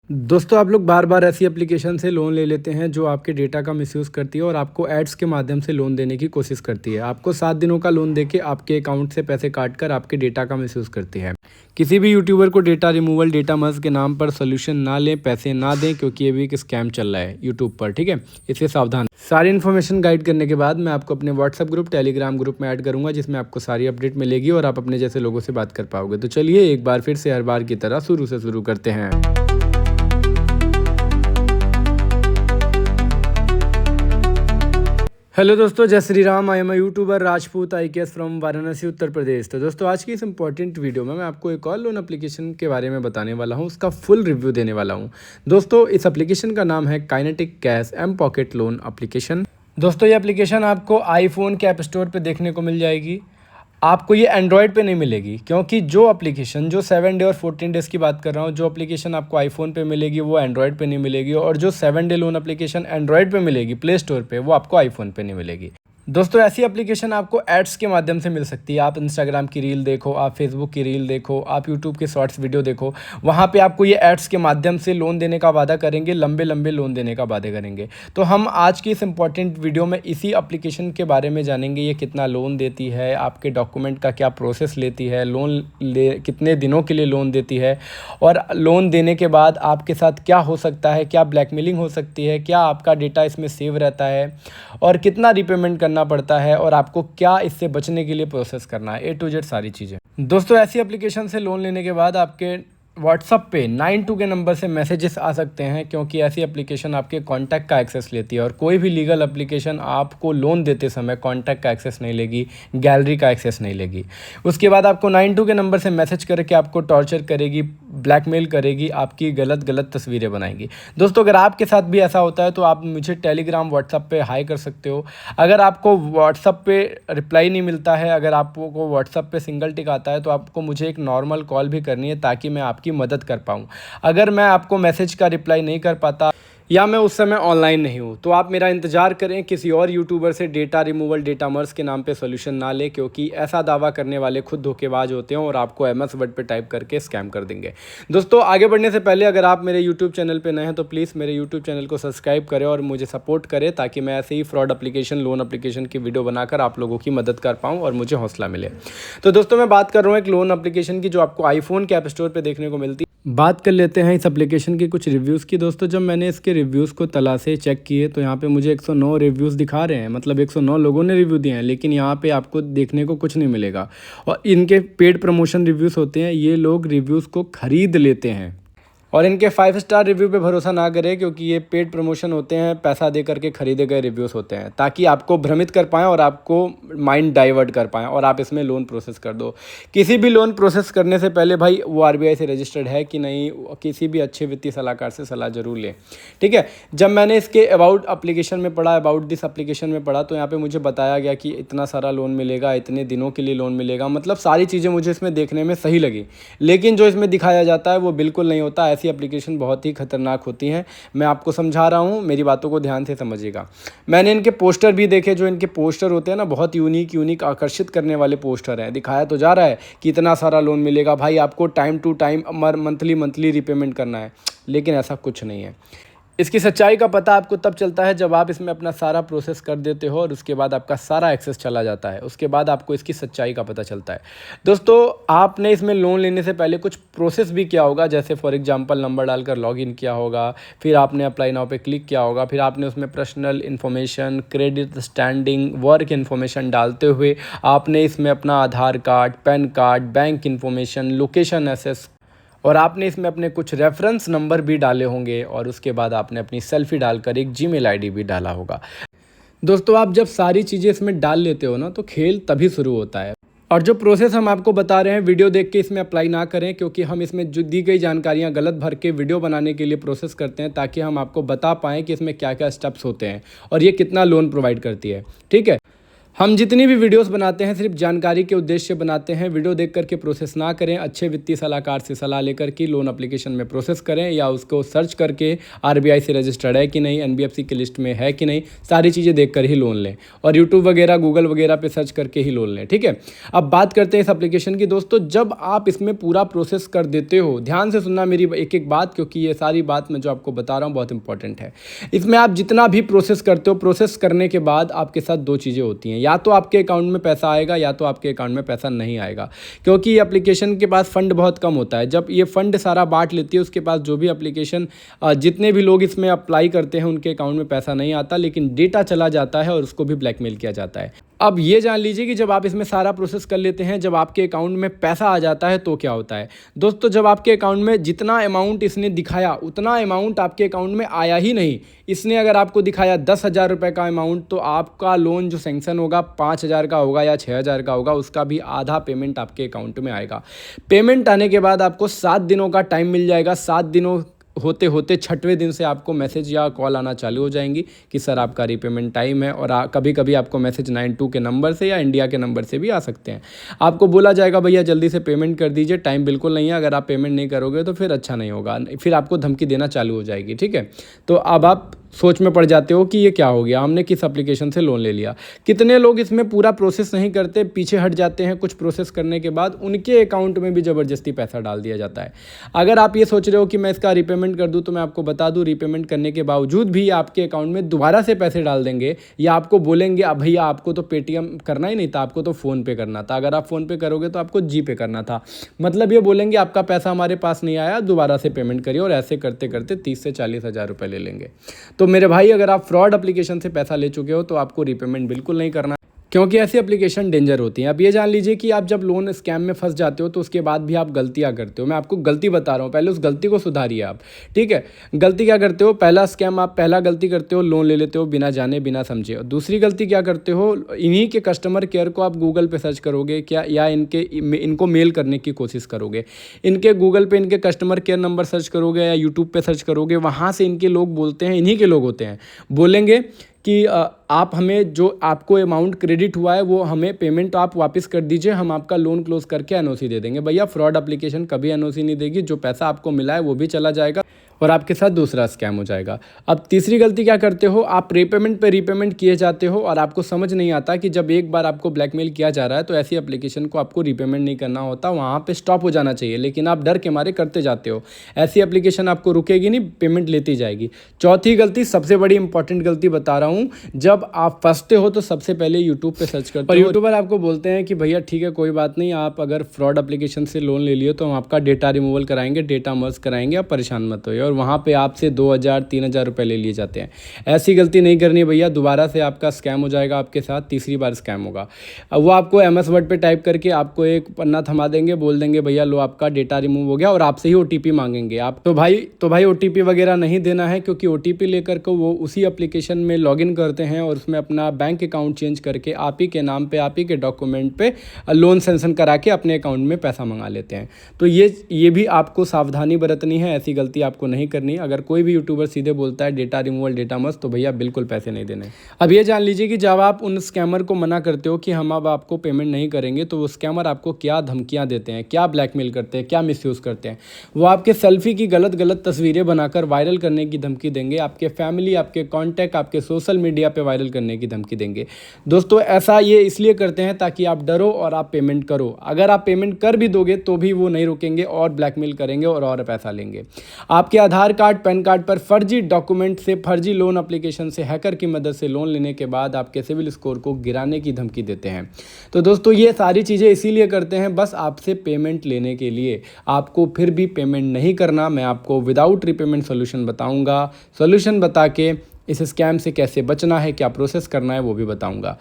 दोस्तों आप लोग बार बार ऐसी एप्लीकेशन से लोन ले लेते हैं जो आपके डेटा का मिसयूज़ करती है और आपको एड्स के माध्यम से लोन देने की कोशिश करती है। आपको 7 दिनों का लोन देके आपके अकाउंट से पैसे काट कर आपके डेटा का मिसयूज़ करती है। किसी भी यूट्यूबर को डेटा रिमूवल डेटा मर्ज के नाम पर सोल्यूशन ना लें, पैसे ना दें, क्योंकि ये भी एक स्कैम चल रहा है यूट्यूब पर। ठीक है, इससे सावधान। सारी इन्फॉर्मेशन गाइड करने के बाद मैं आपको अपने व्हाट्सएप ग्रुप, टेलीग्राम ग्रुप में ऐड करूंगा, जिसमें आपको सारी अपडेट मिलेगी और आप अपने जैसे लोगों से बात कर पाओगे। तो चलिए एक बार फिर से हर बार की तरह शुरू से शुरू करते हैं। हेलो दोस्तों, जय Shri Ram. I am YouTuber Rajput IKS from Varanasi, Uttar Pradesh. तो दोस्तों आज की इस इंपॉर्टेंट वीडियो में मैं आपको एक और लोन एप्लीकेशन के बारे में बताने वाला हूं, उसका फुल रिव्यू देने वाला हूं। दोस्तों इस एप्लीकेशन का नाम है kinetic cash M pocket loan application. दोस्तों ये एप्लीकेशन आपको आईफोन के ऐप स्टोर पर देखने को मिल जाएगी। आपको ये एंड्रॉयड पे नहीं मिलेगी, क्योंकि जो एप्लीकेशन जो 7 डे और 14 डेज़ की बात कर रहा हूँ, जो एप्लीकेशन आपको आईफोन पे मिलेगी वो एंड्रॉयड पे नहीं मिलेगी, और जो 7 डे लोन एप्लीकेशन एंड्रॉयड पे मिलेगी प्ले स्टोर पे, वो आपको आईफोन पे नहीं मिलेगी। दोस्तों ऐसी एप्लीकेशन आपको एड्स के माध्यम से मिल सकती है। आप इंस्टाग्राम की रील देखो, आप फेसबुक की रील देखो, आप यूट्यूब के शॉर्ट्स वीडियो देखो, वहाँ पे आपको ये एड्स के माध्यम से लोन देने का वादा करेंगे, लंबे लंबे लोन देने का वादे करेंगे। तो हम आज की इस इंपॉर्टेंट वीडियो में इसी एप्लीकेशन के बारे में जानेंगे। ये कितना लोन देती है, आपके डॉक्यूमेंट का क्या प्रोसेस लेती है, कितने दिनों के लिए लोन देती है, और लोन देने के बाद आपके साथ क्या हो सकता है, क्या ब्लैकमेलिंग हो सकती है, क्या आपका डेटा इसमें सेव रहता है, और कितना रिपेमेंट करना पड़ता है, और आपको क्या इससे बचने के लिए प्रोसेस करना है, A to Z सारी चीज़ें। दोस्तों ऐसी एप्लीकेशन से लोन लेने के बाद आपके व्हाट्सअप पे 92 के नंबर से मैसेजेस आ सकते हैं, क्योंकि ऐसी एप्लीकेशन आपके कॉन्टैक्ट का एक्सेस लेती है, और कोई भी लीगल एप्लीकेशन आपको लोन देते समय कॉन्टैक्ट का एक्सेस नहीं लेगी, गैलरी का एक्सेस नहीं लेगी। उसके बाद आपको 92 के नंबर से मैसेज करके आपको टॉर्चर करेगी, ब्लैकमेल करेगी, आपकी गलत तस्वीरें बनाएगी। दोस्तों अगर आपके साथ भी ऐसा होता है तो आप मुझे टेलीग्राम, व्हाट्सअप पे हाई कर सकते हो। अगर आपको व्हाट्सअप पे रिप्लाई नहीं मिलता है, अगर आपको व्हाट्सअप पे सिंगल टिक आता है, तो आपको मुझे एक नॉर्मल कॉल भी करनी है, ताकि मैं आपकी मदद कर पाऊँ। अगर मैं आपको मैसेज का रिप्लाई नहीं कर पाता या मैं उस समय ऑनलाइन नहीं हूँ, तो आप मेरा इंतज़ार करें। किसी और यूट्यूबर से डेटा रिमूवल डेटा मर्ज के नाम पे सोल्यूशन ना ले, क्योंकि ऐसा दावा करने वाले खुद धोखेबाज होते हैं और आपको MS वर्ड पे टाइप करके स्कैम कर देंगे। दोस्तों आगे बढ़ने से पहले अगर आप मेरे यूट्यूब चैनल पे नए हैं तो प्लीज़ मेरे यूट्यूब चैनल को सब्सक्राइब करें और मुझे सपोर्ट करें, ताकि मैं ऐसे ही फ्रॉड एप्लीकेशन, लोन एप्लीकेशन की वीडियो बनाकर आप लोगों की मदद कर पाऊँ और मुझे हौसला मिले। तो दोस्तों मैं बात कर रहा हूँ एक लोन एप्लीकेशन की, जो आपको आईफोन के ऐप स्टोर पर देखने को मिलती है। बात कर लेते हैं इस एप्लीकेशन के कुछ रिव्यूज़ की। दोस्तों जब मैंने इसके रिव्यूज़ को तलाशे, चेक किए, तो यहाँ पे मुझे 109 रिव्यूज़ दिखा रहे हैं, मतलब 109 लोगों ने रिव्यू दिए हैं, लेकिन यहाँ पे आपको देखने को कुछ नहीं मिलेगा। और इनके पेड प्रमोशन रिव्यूज़ होते हैं, ये लोग रिव्यूज़ को ख़रीद लेते हैं, और इनके 5 स्टार रिव्यू पे भरोसा ना करें, क्योंकि ये पेड प्रमोशन होते हैं, पैसा दे करके खरीदे गए रिव्यूज़ होते हैं, ताकि आपको भ्रमित कर पाएँ और आपको माइंड डाइवर्ट कर पाएँ और आप इसमें लोन प्रोसेस कर दो। किसी भी लोन प्रोसेस करने से पहले भाई वो RBI से रजिस्टर्ड है कि नहीं, किसी भी अच्छे वित्तीय सलाहकार से सलाह जरूर लें। ठीक है, जब मैंने इसके अबाउट एप्लीकेशन में पढ़ा, अबाउट दिस एप्लीकेशन में पढ़ा, तो यहाँ पर मुझे बताया गया कि इतना सारा लोन मिलेगा, इतने दिनों के लिए लोन मिलेगा, मतलब सारी चीज़ें मुझे इसमें देखने में सही लगी। लेकिन जो इसमें दिखाया जाता है वो बिल्कुल नहीं होता। ऐसी एप्लीकेशन बहुत ही खतरनाक होती हैं। मैं आपको समझा रहा हूँ, मेरी बातों को ध्यान से समझिएगा। मैंने इनके पोस्टर भी देखे, जो इनके पोस्टर होते हैं ना, बहुत यूनिक आकर्षित करने वाले पोस्टर हैं। दिखाया तो जा रहा है कि इतना सारा लोन मिलेगा, भाई आपको time to time monthly repayment करना है, लेकिन ऐसा कुछ नहीं है। इसकी सच्चाई का पता आपको तब चलता है जब आप इसमें अपना सारा प्रोसेस कर देते हो, और उसके बाद आपका सारा एक्सेस चला जाता है। उसके बाद आपको इसकी सच्चाई का पता चलता है। दोस्तों आपने इसमें लोन लेने से पहले कुछ प्रोसेस भी किया होगा, जैसे फॉर एग्जांपल नंबर डालकर लॉगिन किया होगा, फिर आपने अप्लाई नाउ पे क्लिक किया होगा, फिर आपने उसमें personal information, credit standing, work information डालते हुए आपने इसमें अपना Aadhaar card, PAN card, bank information, location access, और आपने इसमें अपने कुछ रेफरेंस नंबर भी डाले होंगे, और उसके बाद आपने अपनी सेल्फी डालकर एक जीमेल आईडी भी डाला होगा। दोस्तों आप जब सारी चीज़ें इसमें डाल लेते हो ना, तो खेल तभी शुरू होता है। और जो प्रोसेस हम आपको बता रहे हैं, वीडियो देख के इसमें अप्लाई ना करें, क्योंकि हम इसमें जो दी गई जानकारियां गलत भर के वीडियो बनाने के लिए प्रोसेस करते हैं, ताकि हम आपको बता पाएँ कि इसमें क्या क्या स्टेप्स होते हैं और ये कितना लोन प्रोवाइड करती है। ठीक है, हम जितनी भी वीडियोस बनाते हैं सिर्फ जानकारी के उद्देश्य से बनाते हैं। वीडियो देख करके प्रोसेस ना करें। अच्छे वित्तीय सलाहकार से सलाह लेकर के लोन एप्लीकेशन में प्रोसेस करें, या उसको सर्च करके आरबीआई से रजिस्टर्ड है कि नहीं, एनबीएफसी की लिस्ट में है कि नहीं, सारी चीज़ें देख कर ही लोन लें। और यूट्यूब वगैरह, गूगल वगैरह पे सर्च करके ही लोन लें, ठीक है। अब बात करते हैं इस एप्लीकेशन की। दोस्तों, जब आप इसमें पूरा प्रोसेस कर देते हो, ध्यान से सुनना मेरी एक एक बात, क्योंकि ये सारी बात मैं जो आपको बता रहा हूँ बहुत इंपॉर्टेंट है। इसमें आप जितना भी प्रोसेस करते हो, प्रोसेस करने के बाद आपके साथ दो चीज़ें होती हैं, या तो आपके अकाउंट में पैसा आएगा या तो आपके अकाउंट में पैसा नहीं आएगा। क्योंकि ये एप्लीकेशन के पास फंड बहुत कम होता है। जब ये फंड सारा बांट लेती है, उसके पास जो भी एप्लीकेशन, जितने भी लोग इसमें अप्लाई करते हैं उनके अकाउंट में पैसा नहीं आता, लेकिन डेटा चला जाता है और उसको भी ब्लैकमेल किया जाता है। अब ये जान लीजिए कि जब आप इसमें सारा प्रोसेस कर लेते हैं, जब आपके अकाउंट में पैसा आ जाता है तो क्या होता है। दोस्तों, जब आपके अकाउंट में जितना अमाउंट इसने दिखाया उतना अमाउंट आपके अकाउंट में आया ही नहीं। इसने अगर आपको दिखाया 10,000 रुपये का अमाउंट, तो आपका लोन जो सेंक्शन होगा 5,000 का होगा या 6,000 का होगा, उसका भी आधा पेमेंट आपके अकाउंट में आएगा। पेमेंट आने के बाद आपको 7 दिनों का टाइम मिल जाएगा। 7 दिनों होते होते 6वें दिन से आपको मैसेज या कॉल आना चालू हो जाएंगी कि सर आपका रीपेमेंट टाइम है। और कभी कभी आपको मैसेज 92 के नंबर से या इंडिया के नंबर से भी आ सकते हैं। आपको बोला जाएगा भैया जल्दी से पेमेंट कर दीजिए, टाइम बिल्कुल नहीं है, अगर आप पेमेंट नहीं करोगे तो फिर अच्छा नहीं होगा। फिर आपको धमकी देना चालू हो जाएगी, ठीक है। तो अब आप सोच में पड़ जाते हो कि ये क्या हो गया, हमने किस एप्लीकेशन से लोन ले लिया। कितने लोग इसमें पूरा प्रोसेस नहीं करते, पीछे हट जाते हैं। कुछ प्रोसेस करने के बाद उनके अकाउंट में भी ज़बरदस्ती पैसा डाल दिया जाता है। अगर आप ये सोच रहे हो कि मैं इसका रीपेमेंट कर दूं, तो मैं आपको बता दूं, रीपेमेंट करने के बावजूद भी आपके अकाउंट में दोबारा से पैसे डाल देंगे, या आपको बोलेंगे अब भैया आपको तो पेटीएम करना ही नहीं था, आपको तो फ़ोन पे करना था। अगर आप फ़ोन पे करोगे तो आपको जी पे करना था। मतलब ये बोलेंगे आपका पैसा हमारे पास नहीं आया, दोबारा से पेमेंट करिए। और ऐसे करते करते 30 से 40 हज़ार रुपये ले लेंगे। तो मेरे भाई, अगर आप फ्रॉड एप्लीकेशन से पैसा ले चुके हो तो आपको रीपेमेंट बिल्कुल नहीं करना, क्योंकि ऐसी एप्लीकेशन डेंजर होती हैं। अब ये जान लीजिए कि आप जब लोन स्कैम में फंस जाते हो तो उसके बाद भी आप गलतियां करते हो। मैं आपको गलती बता रहा हूँ, पहले उस गलती को सुधारिए आप, ठीक है। गलती क्या करते हो? पहला गलती करते हो, लोन ले लेते हो बिना जाने बिना समझे। और दूसरी गलती क्या करते हो? इन्हीं के कस्टमर केयर को आप गूगल पे सर्च करोगे क्या, या इनको मेल करने की कोशिश करोगे। इनके गूगल पे इनके कस्टमर केयर नंबर सर्च करोगे या यूट्यूब पे सर्च करोगे, वहाँ से इनके लोग बोलते हैं, इन्हीं के लोग होते हैं, बोलेंगे कि आप हमें जो आपको अमाउंट क्रेडिट हुआ है वो हमें पेमेंट आप वापस कर दीजिए, हम आपका लोन क्लोज करके एनओसी दे देंगे। भैया, फ्रॉड एप्लीकेशन कभी एनओसी नहीं देगी। जो पैसा आपको मिला है वो भी चला जाएगा और आपके साथ दूसरा स्कैम हो जाएगा। अब तीसरी गलती क्या करते हो? आप रीपेमेंट पे रीपेमेंट किए जाते हो और आपको समझ नहीं आता कि जब एक बार आपको ब्लैकमेल किया जा रहा है तो ऐसी एप्लीकेशन को आपको रीपेमेंट नहीं करना होता, वहाँ पे स्टॉप हो जाना चाहिए, लेकिन आप डर के मारे करते जाते हो। ऐसी एप्लीकेशन आपको रुकेगी नहीं, पेमेंट लेती जाएगी। चौथी गलती, सबसे बड़ी इंपॉर्टेंट गलती बता रहा हूँ, जब आप फंसते हो तो सबसे पहले यूट्यूब पे सर्च करते हो। यूट्यूबर आपको बोलते हैं कि भैया ठीक है, कोई बात नहीं, आप अगर फ्रॉड एप्लीकेशन से लोन ले लियो तो हम आपका डेटा रिमूवल कराएंगे, डेटा मर्ज कराएंगे, आप परेशान मत होइए। और वहाँ पे आपसे 2,000-3,000 रुपये ले लिए जाते हैं। ऐसी गलती नहीं करनी भैया, दोबारा से आपका स्कैम हो जाएगा आपके साथ, तीसरी बार स्कैम होगा। अब वो आपको MS वर्ड पे टाइप करके आपको एक पन्ना थमा देंगे, बोल देंगे भैया लो आपका डेटा रिमूव हो गया, और आपसे ही OTP मांगेंगे आप। तो भाई OTP वगैरह नहीं देना है, क्योंकि OTP लेकर के वो उसी एप्लीकेशन में लॉगिन करते हैं और उसमें अपना बैंक अकाउंट चेंज करके आप ही के नाम पे, आप ही के डॉक्यूमेंट पे लोन सेंक्शन करा के अपने अकाउंट में पैसा मंगा लेते हैं। तो ये भी आपको सावधानी बरतनी है, ऐसी गलती आपको नहीं करनी। अगर कोई भी यूट्यूबर सीधे बोलता है डेटा रिमूवल, डेटा मस्ट, तो भैया बिल्कुल पैसे नहीं देने। अब ये जान लीजिए कि जब आप उन स्कैमर को मना करते हो कि हम अब आपको पेमेंट नहीं करेंगे, तो वो स्कैमर आपको क्या धमकियां देते हैं, क्या ब्लैकमेल करते हैं, क्या मिसयूज़ करते हैं। वो आपके सेल्फी की गलत तस्वीरें बनाकर वायरल करने की धमकी देंगे, आपके फैमिली, आपके कॉन्टैक्ट, आपके सोशल मीडिया पे वायरल करने की धमकी देंगे। दोस्तों, ऐसा ये इसलिए करते हैं ताकि आप डरो और आप पेमेंट करो। अगर आप पेमेंट कर भी दोगे तो भी वो नहीं रुकेंगे और ब्लैकमेल करेंगे और पैसा लेंगे। आपके आधार कार्ड, पैन कार्ड पर फर्जी डॉक्यूमेंट से, फर्जी लोन एप्लीकेशन से, हैकर की मदद से लोन लेने के बाद आपके सिविल स्कोर को गिराने की धमकी देते हैं। तो दोस्तों, ये सारी चीज़ें इसीलिए करते हैं बस आपसे पेमेंट लेने के लिए। आपको फिर भी पेमेंट नहीं करना। मैं आपको विदाउट रीपेमेंट सोल्यूशन बताऊंगा। सोल्यूशन बता के इस स्कैम से कैसे बचना है, क्या प्रोसेस करना है, वो भी बताऊंगा।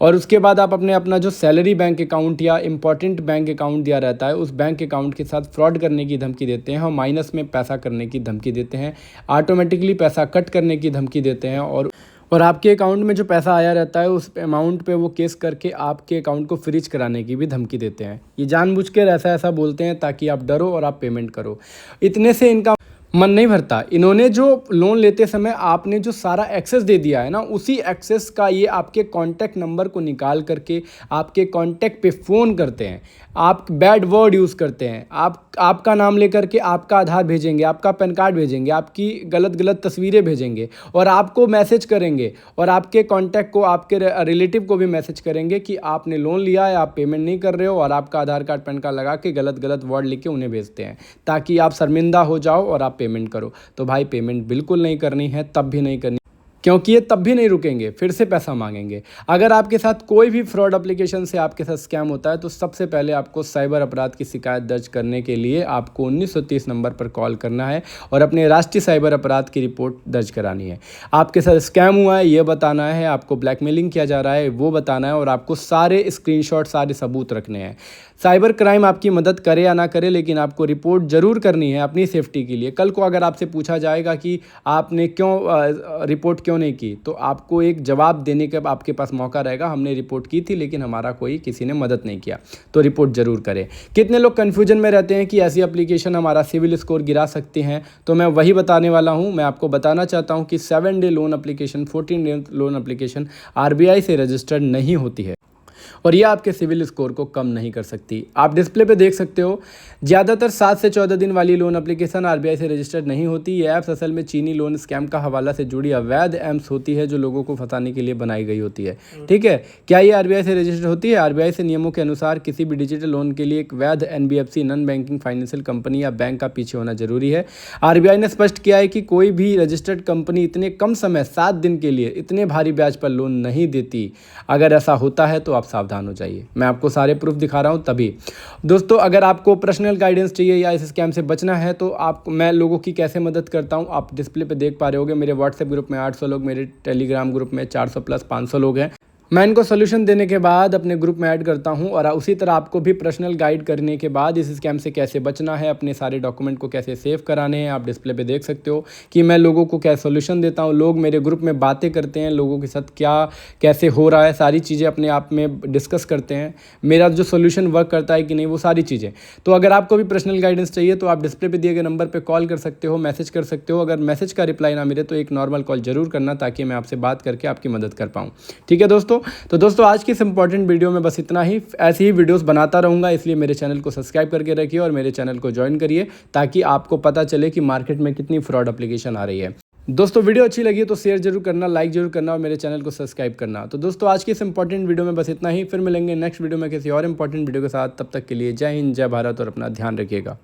और उसके बाद आप अपना जो सैलरी बैंक अकाउंट या इंपॉर्टेंट बैंक अकाउंट दिया रहता है, उस बैंक अकाउंट के साथ फ्रॉड करने की धमकी देते हैं और माइनस में पैसा करने की धमकी देते हैं, ऑटोमेटिकली पैसा कट करने की धमकी देते हैं। और आपके अकाउंट में जो पैसा आया रहता है उस अमाउंट पे वो केस करके आपके अकाउंट को फ्रीज कराने की भी धमकी देते हैं। ये जानबूझकर ऐसा बोलते हैं ताकि आप डरो और आप पेमेंट करो। इतने से इनका मन नहीं भरता। इन्होंने जो लोन लेते समय आपने जो सारा एक्सेस दे दिया है ना, उसी एक्सेस का ये आपके कॉन्टैक्ट नंबर को निकाल करके आपके कॉन्टैक्ट पे फ़ोन करते हैं। आप बैड वर्ड यूज़ करते हैं। आपका नाम लेकर के आपका आधार भेजेंगे, आपका पैन कार्ड भेजेंगे, आपकी गलत गलत तस्वीरें भेजेंगे और आपको मैसेज करेंगे और आपके कॉन्टैक्ट को, आपके रिलेटिव को भी मैसेज करेंगे कि आपने लोन लिया है, आप पेमेंट नहीं कर रहे हो, और आपका आधार कार्ड पैन कार्ड लगा के गलत गलत वर्ड लिख के उन्हें भेजते हैं ताकि आप शर्मिंदा हो जाओ और आप पेमेंट करो। तो भाई पेमेंट बिल्कुल नहीं करनी है, तब भी नहीं करनी, क्योंकि ये तब भी नहीं रुकेंगे, फिर से पैसा मांगेंगे। अगर आपके साथ कोई भी फ्रॉड एप्लीकेशन से आपके साथ स्कैम होता है तो सबसे पहले आपको साइबर अपराध की शिकायत दर्ज करने के लिए आपको 1930 नंबर पर कॉल करना है और अपने राष्ट्रीय साइबर अपराध की रिपोर्ट दर्ज करानी है। आपके साथ स्कैम हुआ है ये बताना है, आपको ब्लैकमेलिंग किया जा रहा है वो बताना है, और आपको सारे स्क्रीनशॉट, सारे सबूत रखने हैं। साइबर क्राइम आपकी मदद करे या ना करे, लेकिन आपको रिपोर्ट ज़रूर करनी है अपनी सेफ्टी के लिए। कल को अगर आपसे पूछा जाएगा कि आपने क्यों रिपोर्ट क्यों नहीं की, तो आपको एक जवाब देने का आपके पास मौका रहेगा, हमने रिपोर्ट की थी लेकिन हमारा किसी ने मदद नहीं किया। तो रिपोर्ट ज़रूर करें। कितने लोग कन्फ्यूजन में रहते हैं कि ऐसी एप्लीकेशन हमारा सिविल स्कोर गिरा सकती हैं, तो मैं वही बताने वाला हूँ। मैं आपको बताना चाहता हूँ कि 7 day loan application, 14 day loan application RBI से रजिस्टर्ड नहीं होती है और ये आपके सिविल स्कोर को कम नहीं कर सकती। आप डिस्प्ले पे देख सकते हो, ज़्यादातर 7 से 14 दिन वाली लोन एप्लीकेशन RBI से रजिस्टर्ड नहीं होती। ये ऐप्स असल में चीनी लोन स्कैम का हवाला से जुड़ी अवैध ऐप्स होती है जो लोगों को फंसाने के लिए बनाई गई होती है। ठीक है, क्या ये RBI से रजिस्टर्ड होती है? RBI से नियमों के अनुसार किसी भी डिजिटल लोन के लिए एक वैध NBFC, non banking financial company या बैंक का पीछे होना जरूरी है। RBI ने स्पष्ट किया है कि कोई भी रजिस्टर्ड कंपनी इतने कम समय, 7 दिन के लिए, इतने भारी ब्याज पर लोन नहीं देती। अगर ऐसा होता है तो आप सावधान हो जाइए। मैं आपको सारे प्रूफ दिखा रहा हूं तभी। दोस्तों, अगर आपको पर्सनल गाइडेंस चाहिए या इस स्कैम से बचना है तो मैं लोगों की कैसे मदद करता हूं आप डिस्प्ले पे देख पा रहे होगे। मेरे व्हाट्सएप ग्रुप में 800 लोग, मेरे टेलीग्राम ग्रुप में 400 प्लस 500 लोग हैं। मैं इनको सोल्यूशन देने के बाद अपने ग्रुप में ऐड करता हूं और उसी तरह आपको भी पर्सनल गाइड करने के बाद इस स्कैम से कैसे बचना है, अपने सारे डॉक्यूमेंट को कैसे सेव कराने हैं। आप डिस्प्ले पे देख सकते हो कि मैं लोगों को क्या सोल्यूशन देता हूं। लोग मेरे ग्रुप में बातें करते हैं, लोगों के साथ क्या कैसे हो रहा है, सारी चीज़ें अपने आप में डिस्कस करते हैं। मेरा जो सोल्यूशन वर्क करता है कि नहीं, वो सारी चीज़ें। तो अगर आपको भी पर्सनल गाइडेंस चाहिए तो आप डिस्प्ले पर दिए गए नंबर पर कॉल कर सकते हो, मैसेज कर सकते हो। अगर मैसेज का रिप्लाई ना मिले तो एक नॉर्मल कॉल जरूर करना, ताकि मैं आपसे बात करके आपकी मदद कर पाऊँ। ठीक है दोस्तों। तो दोस्तों, आज की इस इंपॉर्टेंट वीडियो में बस इतना ही। ऐसी ही वीडियोस बनाता रहूँगा, इसलिए मेरे चैनल को सब्सक्राइब करके रखिए और मेरे चैनल को ज्वाइन करिए, ताकि आपको पता चले कि मार्केट में कितनी फ्रॉड एप्लीकेशन आ रही है। दोस्तों, वीडियो अच्छी लगी तो शेयर जरूर करना, लाइक जरूर करना और मेरे चैनल को सब्सक्राइब करना। तो दोस्तों, आज की इस इंपॉर्टेंट वीडियो में बस इतना ही। फिर मिलेंगे नेक्स्ट वीडियो में किसी और इंपॉर्टेंट वीडियो के साथ। तब तक के लिए जय हिंद, जय भारत और अपना ध्यान रखिएगा।